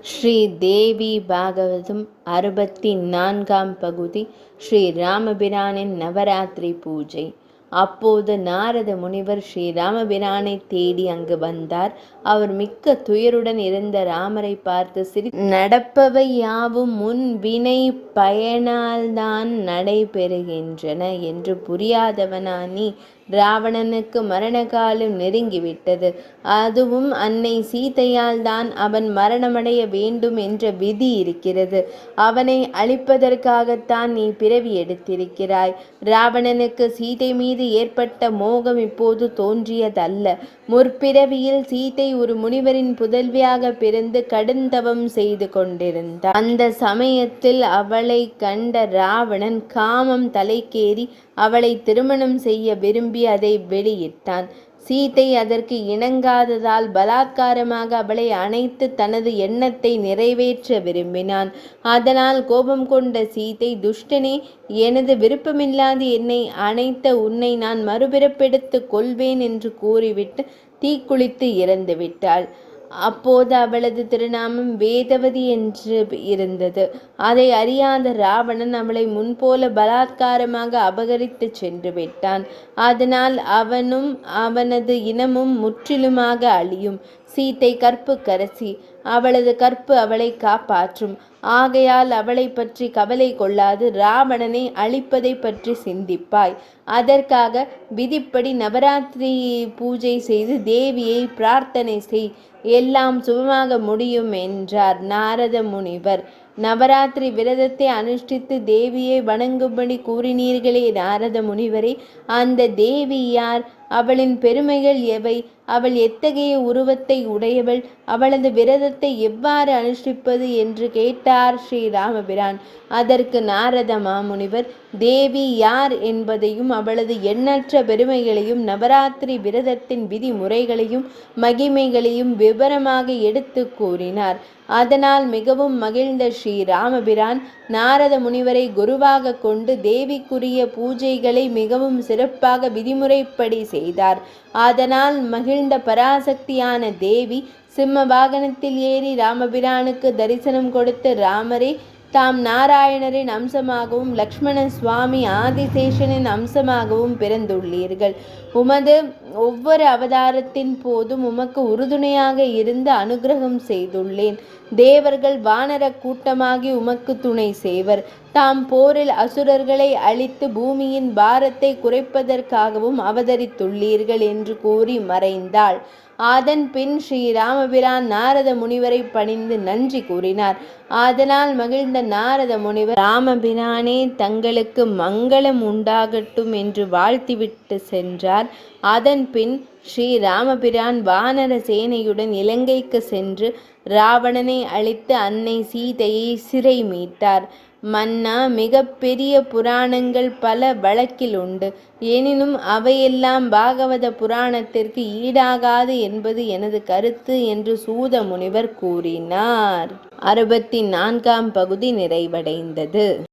ஸ்ரீ தேவி பாகவதம் 64ஆம் பகுதி. ஸ்ரீ ராமபிரானின் நவராத்திரி பூஜை. அப்போது நாரத முனிவர் ஸ்ரீ ராமபிரானை தேடி அங்கு வந்தார். அவர் மிக்க துயருடன் இருந்த ராமரை பார்த்து நடப்பவை யாவும் முன் வினை பயனால்தான் நடைபெறுகின்றன என்று புரியாதவனா நீ? ராவணனுக்கு மரண காலம் நெருங்கிவிட்டது. அதுவும் அன்னை சீதையால் தான் அவன் மரணமடைய வேண்டும் என்ற விதி இருக்கிறது. அவனை அழிப்பதற்காகத்தான் நீ பிறவி எடுத்திருக்கிறாய். ராவணனுக்கு சீதை மீது ஏற்பட்ட மோகம் இப்போது தோன்றியதல்ல. முற்பிறவியில் சீதை ஒரு முனிவரின் புதல்வியாக பிறந்து கடுந்தவம் செய்து கொண்டிருந்தார். அந்த சமயத்தில் அவளை கண்ட ராவணன் காமம் தலைக்கேறி அவளை திருமணம் செய்ய விரும்பி அதை வெளியிட்டான். சீதை அதற்கு இணங்காததால் பலாத்காரமாக அவளை அணைத்து தனது எண்ணத்தை நிறைவேற்ற விரும்பினான். அதனால் கோபம் கொண்ட சீதை, துஷ்டனே, எனது விருப்பமில்லாது என்னை அணைத்த உன்னை நான் மறுபிறப்பெடுத்து கொள்வேன் என்று கூறிவிட்டு தீக்குளித்து இறந்து விட்டாள். அப்போது அவளது திருநாமம் வேதவதி என்று இருந்தது. அதை அறியாத ராவணன் அவளை முன்போல பலாத்காரமாக அபகரித்து சென்று விட்டான். அதனால் அவனும் அவனது இனமும் முற்றிலுமாக அழியும். சீதை கற்புக்கரசி. அவளது கற்பு அவளை காப்பாற்றும். ஆகையால் அவளை பற்றி கவலை கொள்ளாது ராவணனை அழிப்பதை பற்றி சிந்திப்பாய். அதற்காக விதிப்படி நவராத்திரி பூஜை செய்து தேவியை பிரார்த்தனை செய். எல்லாம் சுபமாக முடியும் என்றார் நாரத முனிவர். நவராத்திரி விரதத்தை அனுஷ்டித்து தேவியை வணங்கும்படி கூறினீர்களே நாரத முனிவரே, அந்த தேவி யார்? அவளின் பெருமைகள் எவை? அவள் எத்தகைய உருவத்தை உடையவள்? அவளது விரதத்தை எவ்வாறு அனுஷ்டிப்பது என்று கேட்டார் ஸ்ரீ ராமபிரான். அதற்கு நாரத மாமுனிவர் தேவி யார் என்பதையும் அவளது எண்ணற்ற பெருமைகளையும் நவராத்திரி விரதத்தின் விதிமுறைகளையும் மகிமைகளையும் விவரமாக எடுத்து கூறினார். அதனால் மிகவும் மகிழ்ந்த ஸ்ரீ ராமபிரான் நாரத முனிவரை குருவாக கொண்டு தேவிக்குரிய பூஜைகளை மிகவும் சிறப்பாக விதிமுறைப்படி செய்தார். அதனால் மகிழ்ந்த பராசக்தியான தேவி சிம்ம வாகனத்தில் ஏறி ராமபிரானுக்கு தரிசனம் கொடுத்து, ராமரே, தாம் நாராயணரின் அம்சமாகவும் லக்ஷ்மண சுவாமி ஆதிசேஷனின் அம்சமாகவும் பிறந்துள்ளீர்கள். உமது ஒவ்வொரு அவதாரத்தின் போதும் உமக்கு உறுதுணையாக இருந்து அனுகிரகம் செய்துள்ளேன். தேவர்கள் வானர கூட்டமாகி உமக்கு துணை செய்வர். தாம் போரில் அசுரர்களை அழித்து பூமியின் பாரத்தை குறைப்பதற்காகவும் அவதரித்துள்ளீர்கள் என்று கூறி மறைந்தாள். அதன் பின் ஸ்ரீ ராமபிரான் நாரத முனிவரை பணிந்து நன்றி கூறினார். அதனால் மகிழ்ந்த நாரத முனிவர், ராமபிரானே, தங்களுக்கு மங்களம் உண்டாகட்டும் என்று வாழ்த்திவிட்டு சென்றார். அதன் பின் ஸ்ரீ ராமபிரான் வானர சேனையுடன் இலங்கைக்கு சென்று ராவணனை அழித்து அன்னை சீதையை சிறை மீட்டார். மன்னா, மிக பெரிய புராணங்கள் பல வழக்கில் உண்டு. எனினும் அவையெல்லாம் பாகவத புராணத்திற்கு ஈடாகாது என்பது எனது கருத்து என்று சூத முனிவர் கூறினார். 64ஆம் பகுதி நிறைவடைந்தது.